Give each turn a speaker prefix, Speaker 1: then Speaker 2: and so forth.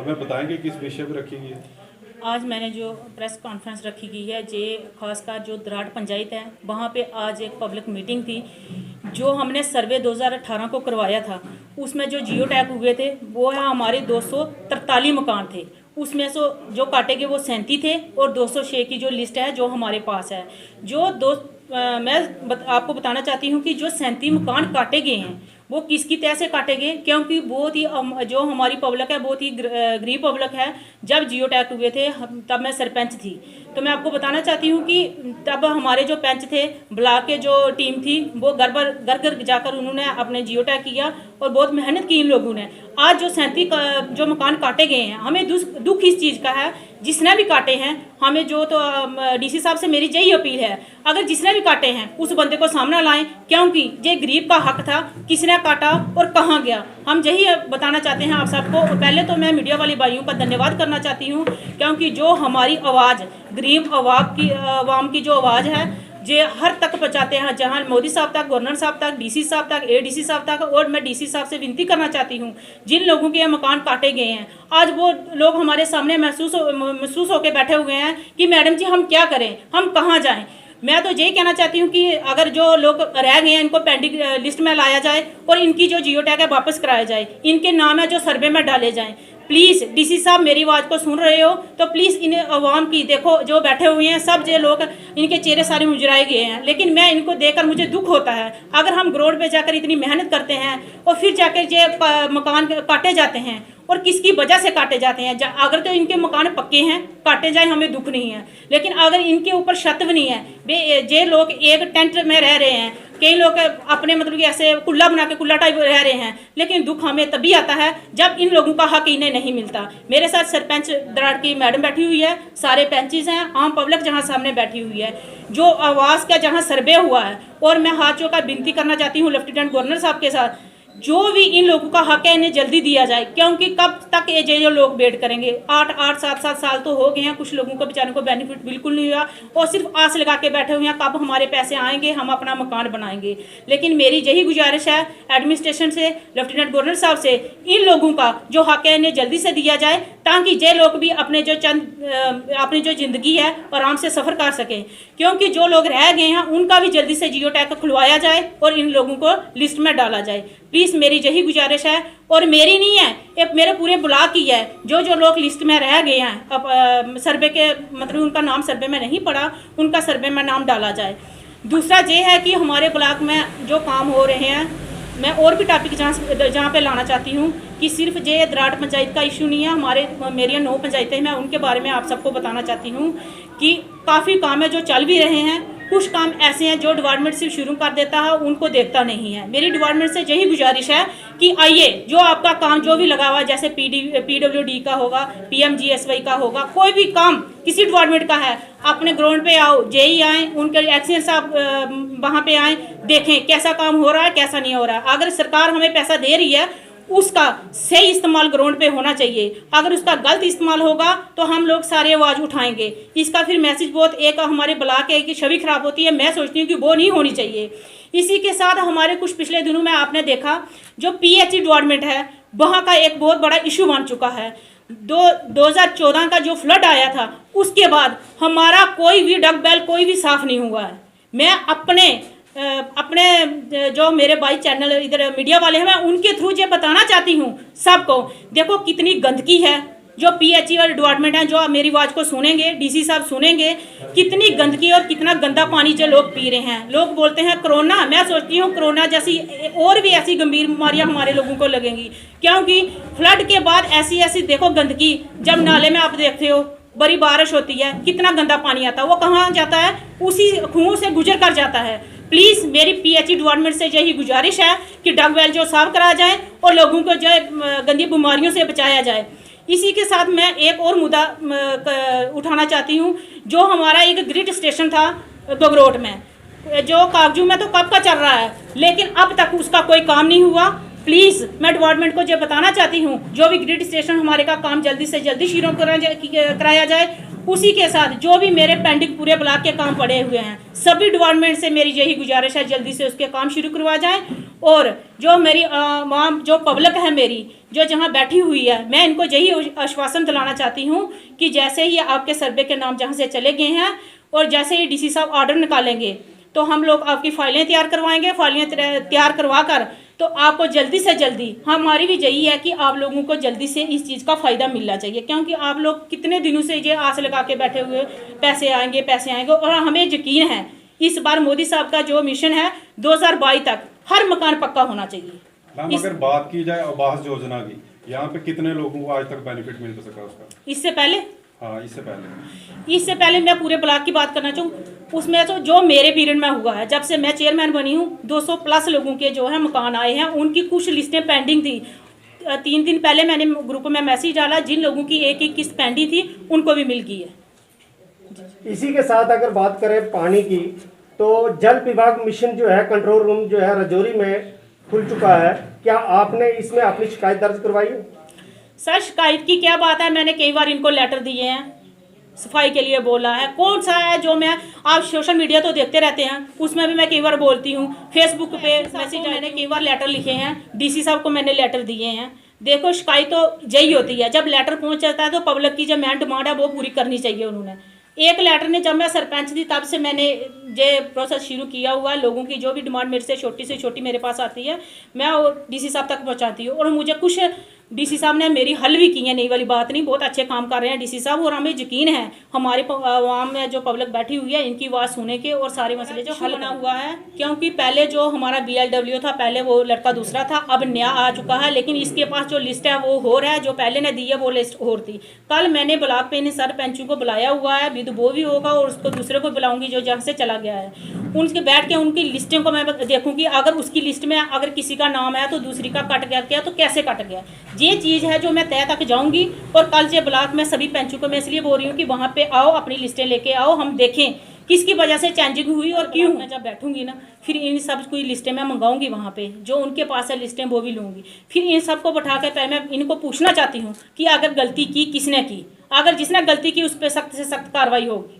Speaker 1: हमें बताएंगे किस विषय पर रखी गई है?
Speaker 2: आज मैंने जो प्रेस कॉन्फ्रेंस रखी गई है जे खासकर जो दराड़ पंचायत है वहाँ पे आज एक पब्लिक मीटिंग थी। जो हमने सर्वे 2018 को करवाया था उसमें जो जियो टैग हुए थे वो है हमारे 243 मकान थे। उसमें से जो काटे गए वो 37 थे और 206 की जो लिस्ट है जो हमारे पास है। आपको बताना चाहती हूँ कि जो 37 मकान काटे गए हैं वो किसकी तय से काटे गए, क्योंकि बहुत ही जो हमारी पब्लिक है बहुत ही गरीब पब्लिक है। जब जियो टैग हुए थे तब मैं सरपंच थी, तो मैं आपको बताना चाहती हूँ कि तब हमारे जो पंच थे ब्लॉक के जो टीम थी वो घर घर जाकर उन्होंने अपने जियो टैग किया और बहुत मेहनत की इन लोगों ने। आज जो 37 जो मकान काटे गए हैं हमें दुख इस चीज़ का है, जिसने भी काटे हैं हमें जो तो डीसी साहब से मेरी यही अपील है, अगर जिसने भी काटे हैं उस बंदे को सामने लाएं, क्योंकि ये गरीब का हक था, किसने काटा और कहाँ गया। हम यही बताना चाहते हैं आप सबको। पहले तो मैं मीडिया वाले भाइयों का धन्यवाद करना चाहती हूँ, क्योंकि जो हमारी आवाज़ गरीब आवाम की जो आवाज़ है जे हर तक पहुँचाते हैं, जहाँ मोदी साहब तक, गवर्नर साहब तक, डीसी साहब तक, एडीसी साहब तक। और मैं डीसी साहब से विनती करना चाहती हूँ, जिन लोगों के मकान काटे गए हैं आज वो लोग हमारे सामने महसूस होकर बैठे हुए हैं कि मैडम जी हम क्या करें, हम कहाँ जाएं। मैं तो यही कहना चाहती हूँ कि अगर जो लोग रह गए हैं इनको पेंडिंग लिस्ट में लाया जाए और इनकी जो जियो टैग है वापस कराया जाए, इनके नाम है जो सर्वे में डाले जाएं। प्लीज़ डीसी साहब मेरी आवाज़ को सुन रहे हो तो प्लीज़ इन अवाम की देखो, जो बैठे हुए हैं सब जो लोग इनके चेहरे सारे मुजराए गए हैं, लेकिन मैं इनको देखकर मुझे दुख होता है। अगर हम ग्राउंड पे जाकर इतनी मेहनत करते हैं और फिर जाकर ये मकान काटे जाते हैं और किसकी वजह से काटे जाते हैं। अगर तो इनके मकान पक्के हैं काटे जाए हमें दुख नहीं है, लेकिन अगर इनके ऊपर छत भी नहीं है, जे लोग एक टेंट में रह रहे हैं, कई लोग अपने मतलब कि ऐसे कुल्ला बना के कुल्ला टाइप रह रहे हैं, लेकिन दुख हमें तभी आता है जब इन लोगों का हक इन्हें नहीं मिलता। मेरे साथ सरपंच दराड़ की मैडम बैठी हुई है, सारे पेंचेस हैं, आम पब्लिक जहां सामने बैठी हुई है, जो आवास का जहां सर्वे हुआ है। और मैं हाथ जोड़कर विनती करना चाहती हूँ लेफ्टिनेंट गवर्नर साहब के साथ, जो भी इन लोगों का हक है इन्हें जल्दी दिया जाए, क्योंकि कब तक ये जो लोग वेट करेंगे। 8-7 साल तो हो गए हैं, कुछ लोगों को बेचारों को बेनिफिट बिल्कुल नहीं हुआ और सिर्फ आस लगा के बैठे हुए हैं कब हमारे पैसे आएंगे, हम अपना मकान बनाएंगे। लेकिन मेरी यही गुजारिश है एडमिनिस्ट्रेशन से, लेफ्टिनेंट गवर्नर साहब से, इन लोगों का जो हक है इन्हें जल्दी से दिया जाए, ताकि ये लोग भी अपने जो ज़िंदगी है आराम से सफ़र कर सकें। क्योंकि जो लोग रह गए हैं उनका भी जल्दी से जियो टैग खुलवाया जाए और इन लोगों को लिस्ट में डाला जाए। प्लीज़ मेरी यही गुजारिश है, और मेरी नहीं है, एक मेरे पूरे ब्लॉक की है। जो लोग लिस्ट में रह गए हैं अब सर्वे के मतलब उनका नाम सर्वे में नहीं पड़ा, उनका सर्वे में नाम डाला जाए। दूसरा ये है कि हमारे ब्लॉक में जो काम हो रहे हैं, मैं और भी टॉपिक जहाँ पे लाना चाहती हूँ कि सिर्फ ये दराड़ पंचायत का इशू नहीं है, मेरी 9 पंचायतें मैं उनके बारे में आप सबको बताना चाहती हूँ कि काफ़ी काम है जो चल भी रहे हैं। कुछ काम ऐसे हैं जो डिपार्टमेंट सिर्फ शुरू कर देता है, उनको देखता नहीं है। मेरी डिपार्टमेंट से यही गुजारिश है कि आइए, जो आपका काम जो भी लगा हुआ है, जैसे PWD का होगा, PMGSY का होगा, कोई भी काम किसी डिपार्टमेंट का है, अपने ग्राउंड पे आओ, जेई आए, उनके एक्सीडेंट साहब वहाँ पे आए, देखें कैसा काम हो रहा है कैसा नहीं हो रहा है। अगर सरकार हमें पैसा दे रही है उसका सही इस्तेमाल ग्राउंड पे होना चाहिए, अगर उसका गलत इस्तेमाल होगा तो हम लोग सारे आवाज़ उठाएंगे। इसका फिर मैसेज बहुत एक हमारे ब्लॉक है कि छवि खराब होती है, मैं सोचती हूँ कि वो नहीं होनी चाहिए। इसी के साथ हमारे कुछ पिछले दिनों में आपने देखा जो PHE डिपार्टमेंट है वहाँ का एक बहुत बड़ा इशू बन चुका है। 2014 का जो फ्लड आया था उसके बाद हमारा कोई भी डगबैल कोई भी साफ नहीं हुआ है। मैं अपने जो मेरे भाई चैनल इधर मीडिया वाले हैं मैं उनके थ्रू ये बताना चाहती हूँ सबको, देखो कितनी गंदगी है। जो PHE और डिपार्टमेंट हैं जो मेरी आवाज़ को सुनेंगे, डीसी साहब सुनेंगे, कितनी गंदगी और कितना गंदा पानी जो लोग पी रहे हैं। लोग बोलते हैं कोरोना, मैं सोचती हूँ कोरोना जैसी और भी ऐसी गंभीर बीमारियाँ हमारे लोगों को लगेंगी, क्योंकि फ्लड के बाद ऐसी देखो गंदगी। जब नाले में आप देखते हो बड़ी बारिश होती है कितना गंदा पानी आता है, वो कहाँ जाता है, उसी कुओं से गुजर कर जाता है। प्लीज़ मेरी PHE डिपार्टमेंट से यही गुजारिश है कि डगवेल जो साफ कराया जाए और लोगों को जो गंदी बीमारियों से बचाया जाए। इसी के साथ मैं एक और मुद्दा उठाना चाहती हूँ, जो हमारा एक ग्रिड स्टेशन था गगरोट में, जो कागजू में तो कब का चल रहा है, लेकिन अब तक उसका कोई काम नहीं हुआ। प्लीज़ मैं डिपार्टमेंट को जो बताना चाहती हूँ, जो भी ग्रिड स्टेशन हमारे का काम जल्दी से जल्दी शुरू कराया जाए, उसी के साथ जो भी मेरे पेंडिंग पूरे ब्लॉक के काम पड़े हुए हैं, सभी डिपार्टमेंट से मेरी यही गुजारिश है जल्दी से उसके काम शुरू करवा जाएं। और जो मेरी वहाँ जो पब्लिक है मेरी जो जहाँ बैठी हुई है, मैं इनको यही आश्वासन दिलाना चाहती हूँ कि जैसे ही आपके सर्वे के नाम जहाँ से चले गए हैं और जैसे ही डीसी साहब ऑर्डर निकालेंगे तो हम लोग आपकी फाइलें तैयार करवाएंगे। फाइलें तैयार करवा कर तो आपको जल्दी से जल्दी, हमारी भी यही है कि आप लोगों को जल्दी से इस चीज़ का फ़ायदा मिलना चाहिए, क्योंकि आप लोग कितने दिनों से ये आस लगा के बैठे हुए पैसे आएंगे और हमें यकीन है इस बार मोदी साहब का जो मिशन है 2022 तक हर मकान पक्का होना चाहिए।
Speaker 1: मैम अगर बात की जाए आवास योजना की, यहाँ पे कितने लोगों को आज तक बेनिफिट मिल सका उसका?
Speaker 2: इससे पहले
Speaker 1: हाँ, इससे पहले
Speaker 2: मैं पूरे ब्लॉक की बात करना चाहूँ, उसमें तो जो मेरे पीरियड में हुआ है, जब से मैं चेयरमैन बनी हूँ, 200 प्लस लोगों के जो है मकान आए हैं। उनकी कुछ लिस्टें पेंडिंग थी। 3 दिन पहले मैंने ग्रुप में मैसेज डाला, जिन लोगों की एक एक किस्त पेंडिंग थी उनको भी मिल गई है।
Speaker 3: इसी के साथ अगर बात करें पानी की, तो जल विभाग मिशन जो है कंट्रोल रूम जो है राजौरी में खुल चुका है। क्या आपने इसमें अपनी शिकायत दर्ज करवाई है?
Speaker 2: सर शिकायत की क्या बात है, मैंने कई बार इनको लेटर दिए हैं, सफाई के लिए बोला है। कौन सा है जो मैं, आप सोशल मीडिया तो देखते रहते हैं, उसमें भी मैं कई बार बोलती हूँ, फेसबुक पे मैसेज मैंने कई बार लेटर लिखे हैं, डीसी साहब को मैंने लेटर दिए हैं। देखो शिकायत तो यही होती है, जब लेटर पहुँच जाता है तो पब्लिक की जो मेन डिमांड है वो पूरी करनी चाहिए। उन्होंने एक लेटर ने, जब मैं सरपंच थी तब से मैंने ये प्रोसेस शुरू किया हुआ है। लोगों की जो भी डिमांड मेरे से छोटी मेरे पास आती है, मैं डीसी साहब तक पहुंचाती हूँ। और मुझे कुछ डीसी साहब ने मेरी हल भी की है, नई वाली बात नहीं, बहुत अच्छे काम कर रहे हैं डीसी साहब। और हमें यकीन है हमारे वहाँ में जो पब्लिक बैठी हुई है इनकी आवाज़ सुने के और सारे मसले जो हल बना हुआ है। क्योंकि पहले जो हमारा BLW था, पहले वो लड़का दूसरा था, अब नया आ चुका है, लेकिन इसके पास जो लिस्ट है वो हो रहा है, जो पहले ने दी है वो लिस्ट और थी। कल मैंने ब्लॉक पे इन सरपंचों को बुलाया हुआ है, विद वो भी होगा और उसको दूसरे को बुलाऊंगी जो जहाँ से चला गया है। उनके बैठ के उनकी लिस्टें को मैं देखूंगी, अगर उसकी लिस्ट में अगर किसी का नाम है तो दूसरी का कट गया तो कैसे कट गया, ये चीज़ है जो मैं तय तक जाऊंगी। और कल से ब्लॉक में सभी पंचों को मैं इसलिए बोल रही हूँ कि वहाँ पे आओ, अपनी लिस्टें लेके आओ, हम देखें किसकी वजह से चेंजिंग हुई और क्यों। मैं जब बैठूंगी ना, फिर इन सब कोई लिस्टें मैं मंगाऊंगी, वहाँ पे जो उनके पास है लिस्टें वो भी लूँगी। फिर इन सबको बैठा के पहले मैं इनको पूछना चाहती हूँ कि अगर गलती की किसने की, अगर जिसने गलती की उस पर सख्त से सख्त कार्रवाई होगी।